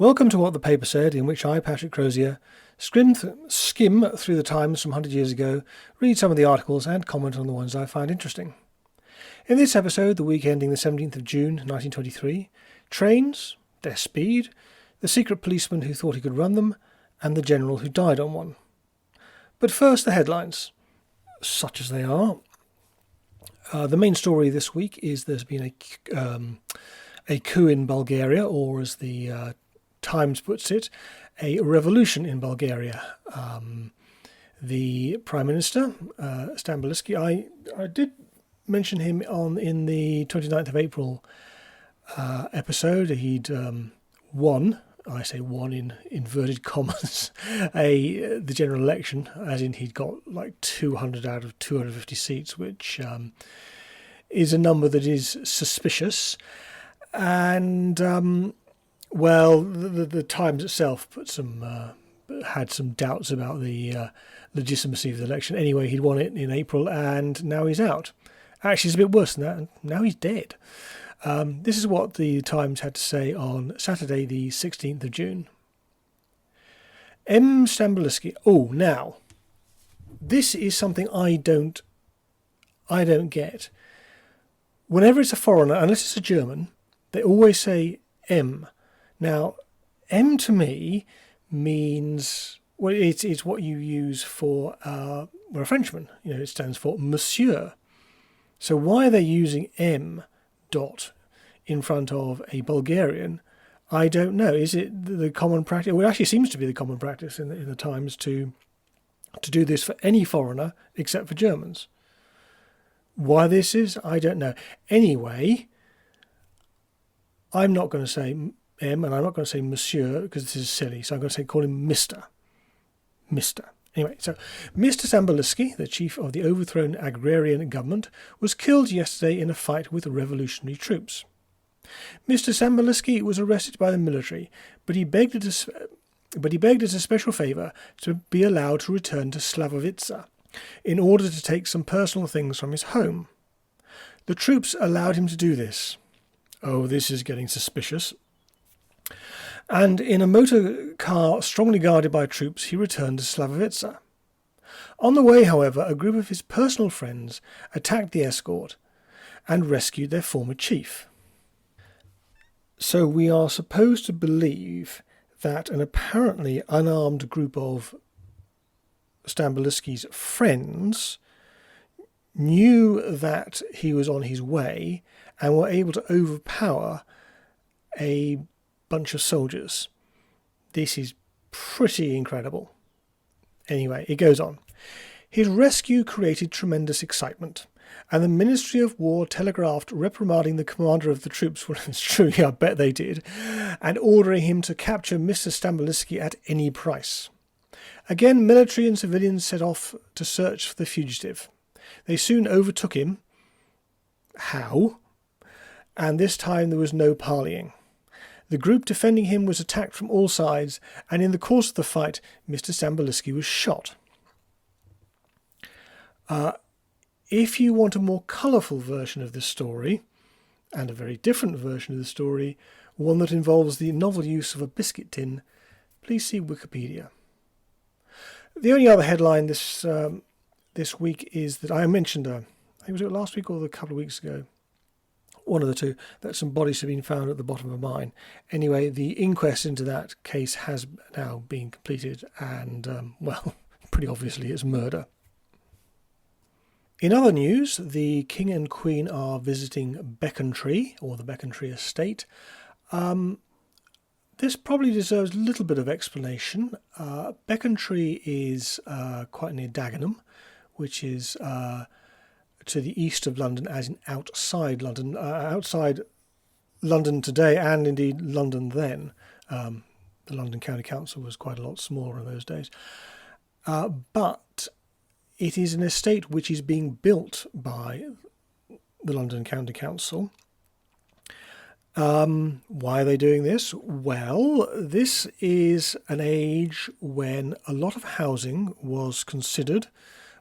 Welcome to What the Paper Said, in which I, Patrick Crozier, skim through the Times from 100 years ago, read some of the articles and comment on the ones I find interesting. In this episode, the week ending the 17th of June 1923, trains, their speed, the secret policeman who thought he could run them, and the general who died on one. But first, the headlines, such as they are. The main story this week is there's been a coup in Bulgaria, or as the Times puts it, a revolution in Bulgaria. The Prime Minister, Stamboliski, I did mention him in the 29th of April episode. He'd won, I say won in inverted commas, the general election, as in he'd got like 200 out of 250 seats, which is a number that is suspicious. And well, the Times itself had some doubts about the legitimacy of the election. Anyway, he'd won it in April, and now he's out. Actually, it's a bit worse than that, and now he's dead. This is what the Times had to say on Saturday, the 16th of June. M. Stamboliski. Oh, now, this is something I don't get. Whenever it's a foreigner, unless it's a German, they always say M. Now, M to me means, well, it's what you use for a Frenchman. You know, it stands for Monsieur. So why are they using M dot in front of a Bulgarian? I don't know. Is it the common practice? Well, it actually seems to be the common practice in the Times to do this for any foreigner except for Germans. Why this is, I don't know. Anyway, I'm not going to say M, and I'm not going to say Monsieur, because this is silly, so I'm going to call him Mr. Mr. Anyway, so Mr. Stamboliski, the chief of the overthrown agrarian government, was killed yesterday in a fight with revolutionary troops. Mr. Stamboliski was arrested by the military, but he begged as a special favour to be allowed to return to Slavovitsa in order to take some personal things from his home. The troops allowed him to do this. Oh, this is getting suspicious. And in a motor car strongly guarded by troops, he returned to Slavovitsa. On the way, however, a group of his personal friends attacked the escort and rescued their former chief. So we are supposed to believe that an apparently unarmed group of Stamboliski's friends knew that he was on his way and were able to overpower a bunch of soldiers. This is pretty incredible. Anyway, it goes on. His rescue created tremendous excitement, and the Ministry of War telegraphed reprimanding the commander of the troops, well, it's true, I bet they did, and ordering him to capture Mr. Stamboliski at any price. Again, military and civilians set off to search for the fugitive. They soon overtook him. How? And this time there was no parleying. The group defending him was attacked from all sides, and in the course of the fight, Mr. Stamboliski was shot. If you want a more colourful version of this story, and a very different version of the story, one that involves the novel use of a biscuit tin, please see Wikipedia. The only other headline this week is that I mentioned, I think it was last week or a couple of weeks ago, one of the two, that some bodies have been found at the bottom of a mine. Anyway, the inquest into that case has now been completed, and, well, pretty obviously it's murder. In other news, the King and Queen are visiting Becontree, or the Becontree estate. This probably deserves a little bit of explanation. Becontree is quite near Dagenham, which is to the east of London, as in outside London. Outside London today, and indeed London then. The London County Council was quite a lot smaller in those days. But it is an estate which is being built by the London County Council. Why are they doing this? Well, this is an age when a lot of housing was considered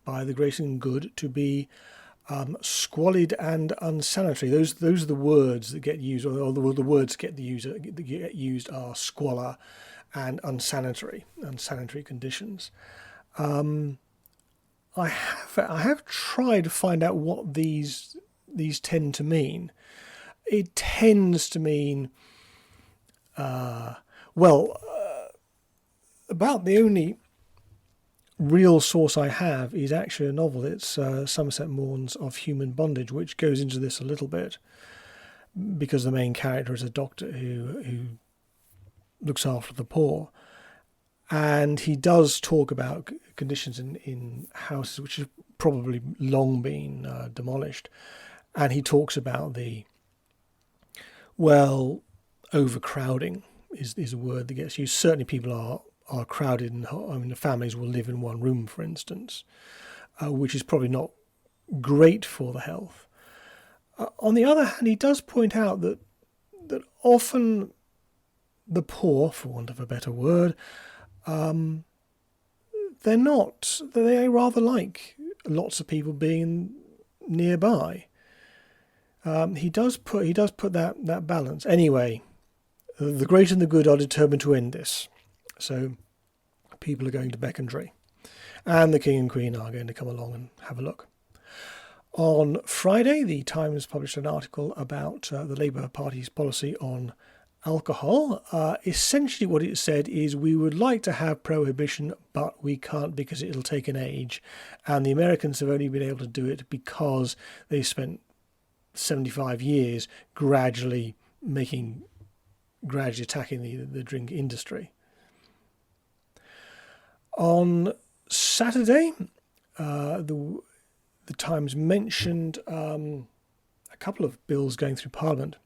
by the great and good to be squalid and unsanitary. Those are the words that get used, or the words that get used are squalor and unsanitary conditions. I have tried to find out what these tend to mean. It tends to mean, about the only real source I have is actually a novel. It's Somerset Maugham's Of Human Bondage, which goes into this a little bit, because the main character is a doctor who looks after the poor, and he does talk about conditions in houses which have probably long been demolished, and he talks about the overcrowding is a word that gets used. Certainly people are crowded, and the families will live in one room, for instance, which is probably not great for the health. On the other hand, he does point out that often the poor, for want of a better word, they rather like lots of people being nearby. He does put that balance. Anyway, the great and the good are determined to end this. So people are going to Becontree, and the King and Queen are going to come along and have a look. On Friday, the Times published an article about the Labour Party's policy on alcohol. Essentially what it said is, we would like to have prohibition, but we can't because it'll take an age. And the Americans have only been able to do it because they spent 75 years gradually attacking the drink industry. On Saturday, the Times mentioned a couple of bills going through Parliament.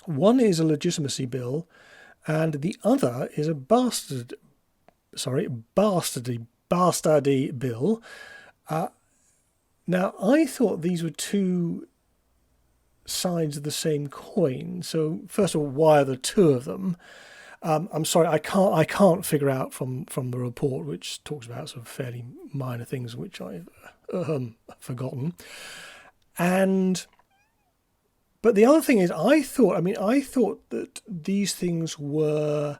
One is a legitimacy bill, and the other is a bastardy bill. Now, I thought these were two sides of the same coin. So, first of all, why are there two of them? I'm sorry, I can't figure out from the report, which talks about sort of fairly minor things which I've forgotten. But the other thing is, I thought that these were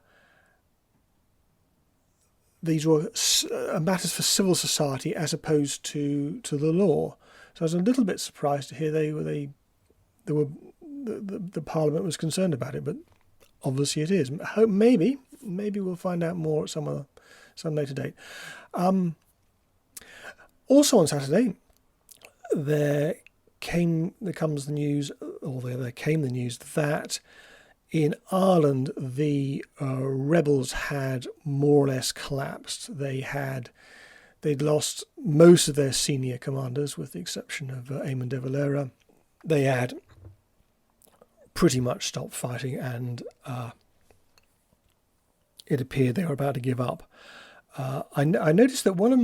matters for civil society as opposed to the law. So I was a little bit surprised to hear the Parliament was concerned about it, but obviously it is. Maybe we'll find out more at some later date. Also on Saturday, there came the news that in Ireland the rebels had more or less collapsed. They'd lost most of their senior commanders, with the exception of Eamon de Valera. They had pretty much stopped fighting, and it appeared they were about to give up. I noticed that one of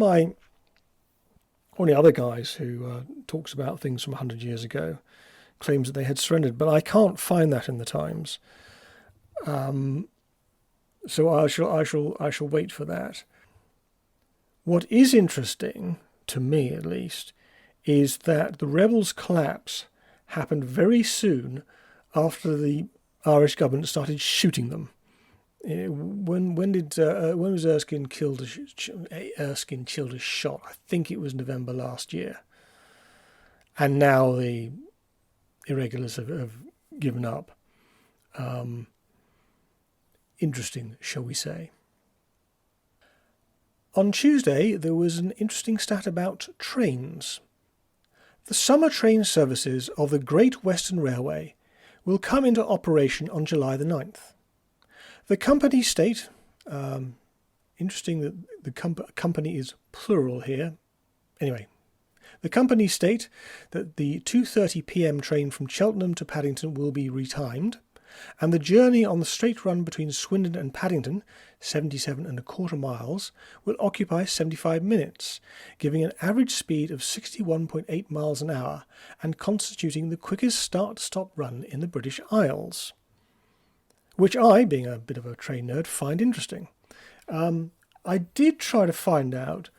the other guys who talks about things from 100 years ago claims that they had surrendered, but I can't find that in the Times. So I shall wait for that. What is interesting, to me at least, is that the rebels' collapse happened very soon after the Irish government started shooting them. When was Erskine killed a shot? I think it was November last year. And now the irregulars have given up. Interesting, shall we say. On Tuesday, there was an interesting stat about trains. The summer train services of the Great Western Railway will come into operation on July the 9th. The company state, interesting that the company is plural here. Anyway, the company state that the 2:30 p.m. train from Cheltenham to Paddington will be retimed, and the journey on the straight run between Swindon and Paddington, 77.25 miles, will occupy 75 minutes, giving an average speed of 61.8 miles an hour and constituting the quickest start-stop run in the British Isles. Which I, being a bit of a train nerd, find interesting. I did try to find out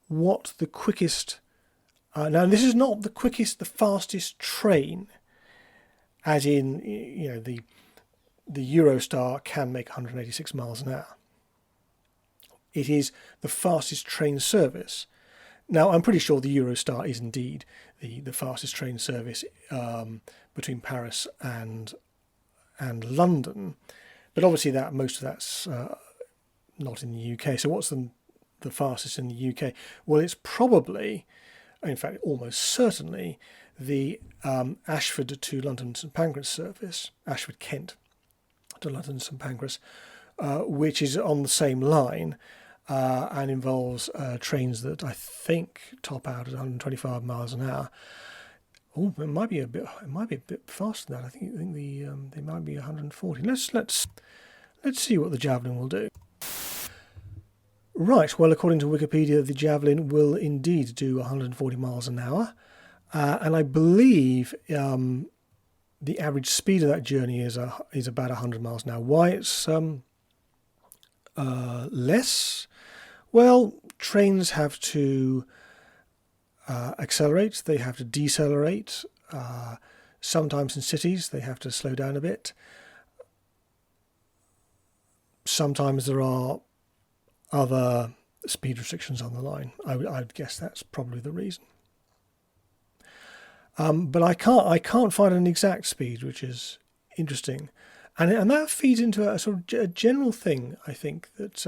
what the quickest Now, this is not the fastest train, as in, the Eurostar can make 186 miles an hour. It is the fastest train service. Now, I'm pretty sure the Eurostar is indeed the fastest train service between Paris and London, but obviously most of that's not in the UK. So what's the fastest in the UK? Well, it's probably, in fact, almost certainly, the Ashford to London St Pancras service, Ashford Kent to London St Pancras, which is on the same line and involves trains that I think top out at 125 miles an hour. Oh, it might be a bit faster than that. I think they might be 140. Let's see what the Javelin will do. Right, well, according to Wikipedia, the Javelin will indeed do 140 miles an hour, and I believe the average speed of that journey is about 100 miles an hour. Why it's less? Well, trains have to accelerate, they have to decelerate. Sometimes in cities they have to slow down a bit. Sometimes there are other speed restrictions on the line. I would guess that's probably the reason. But I can't find an exact speed, which is interesting, and that feeds into a sort of a general thing. I think that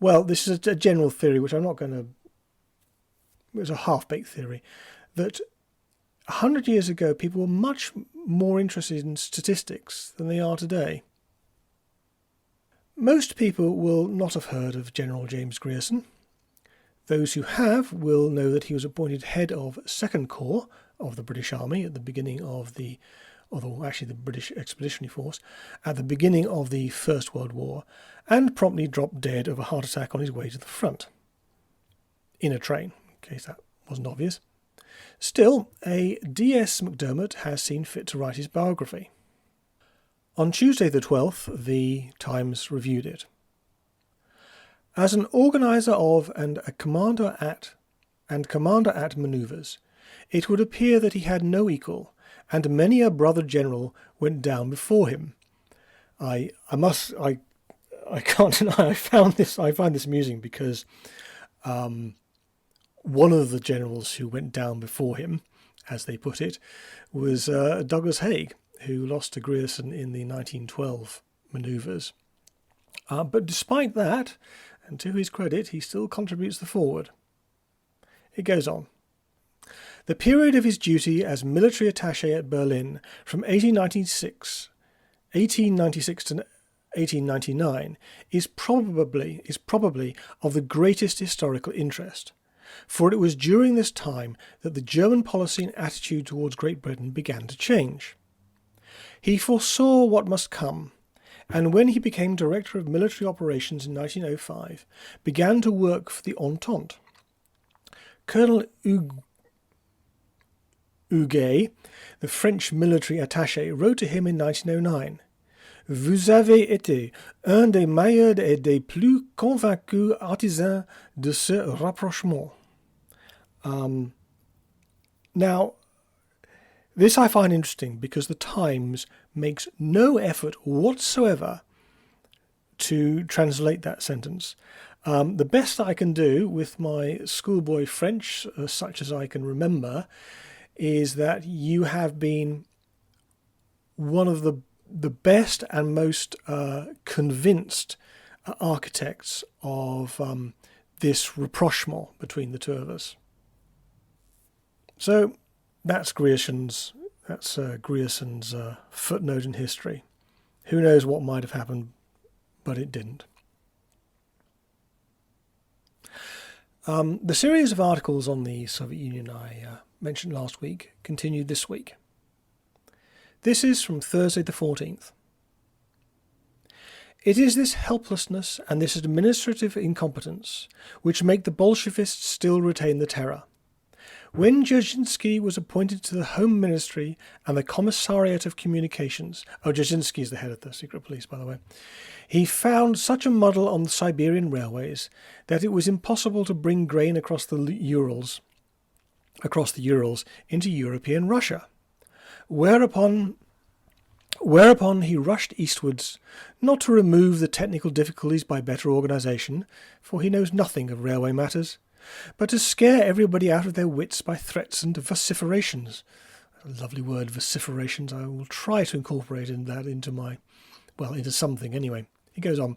well, this is a general theory, which I'm not going to. It's a half-baked theory that 100 years ago people were much more interested in statistics than they are today. Most people will not have heard of General James Grierson. Those who have will know that he was appointed head of 2nd Corps of the British Army at the beginning of the British Expeditionary Force, at the beginning of the First World War, and promptly dropped dead of a heart attack on his way to the front. In a train, in case that wasn't obvious. Still, a D.S. McDermott has seen fit to write his biography. On Tuesday the 12th, the Times reviewed it. As an organiser of and commander at manoeuvres, it would appear that he had no equal, and many a brother general went down before him. I can't deny I find this amusing because one of the generals who went down before him, as they put it, was Douglas Haig, who lost to Grierson in the 1912 manoeuvres. But despite that, and to his credit, he still contributes the foreword. It goes on. The period of his duty as military attaché at Berlin from 1896 to 1899 is probably of the greatest historical interest, for it was during this time that the German policy and attitude towards Great Britain began to change. He foresaw what must come, and when he became Director of Military Operations in 1905, began to work for the Entente. Colonel Huguet, the French military attaché, wrote to him in 1909, Vous avez été un des meilleurs et des plus convaincus artisans de ce rapprochement. Now, this I find interesting because the Times makes no effort whatsoever to translate that sentence. The best I can do with my schoolboy French, such as I can remember, is that you have been one of the best and most convinced architects of this rapprochement between the two of us. So that's Grierson's footnote in history. Who knows what might have happened, but it didn't. The series of articles on the Soviet Union I mentioned last week continued this week. This is from Thursday the 14th. It is this helplessness and this administrative incompetence which make the Bolshevists still retain the terror. When Dzerzhinsky was appointed to the Home Ministry and the Commissariat of Communications, Dzerzhinsky is the head of the secret police, by the way, he found such a muddle on the Siberian railways that it was impossible to bring grain across the Urals. across the Urals into European Russia, whereupon he rushed eastwards, not to remove the technical difficulties by better organisation, for he knows nothing of railway matters, but to scare everybody out of their wits by threats and vociferations. A lovely word, vociferations. I will try to incorporate into something anyway. He goes on,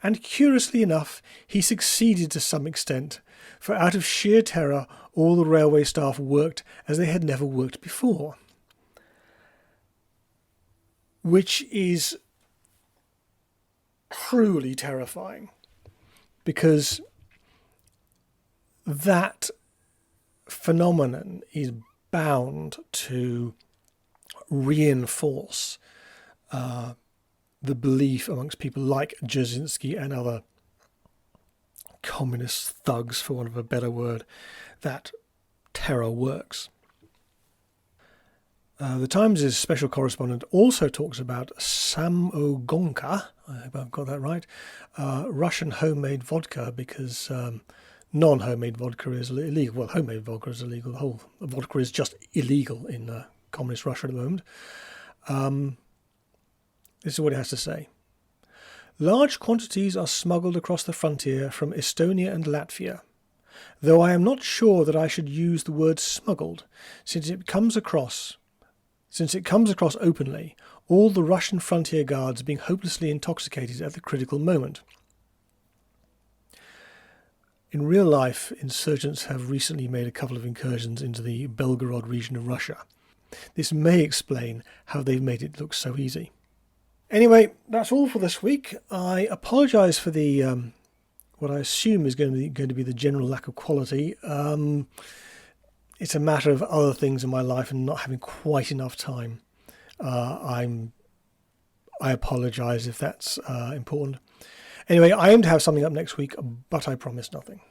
and curiously enough, he succeeded to some extent, for out of sheer terror all the railway staff worked as they had never worked before. Which is truly terrifying, because that phenomenon is bound to reinforce the belief amongst people like Dzerzhinsky and other communist thugs, for want of a better word, that terror works. The Times' special correspondent also talks about Samogonka, I hope I've got that right, Russian homemade vodka, because non-homemade vodka is illegal. Well, homemade vodka is illegal. The whole vodka is just illegal in communist Russia at the moment. This is what it has to say. Large quantities are smuggled across the frontier from Estonia and Latvia, though I am not sure that I should use the word smuggled, since it comes across openly, all the Russian frontier guards being hopelessly intoxicated at the critical moment. In real life, insurgents have recently made a couple of incursions into the Belgorod region of Russia. This may explain how they've made it look so easy. Anyway, that's all for this week. I apologise for the what I assume is going to be the general lack of quality. It's a matter of other things in my life and not having quite enough time. I apologise if that's important. Anyway, I aim to have something up next week, but I promise nothing.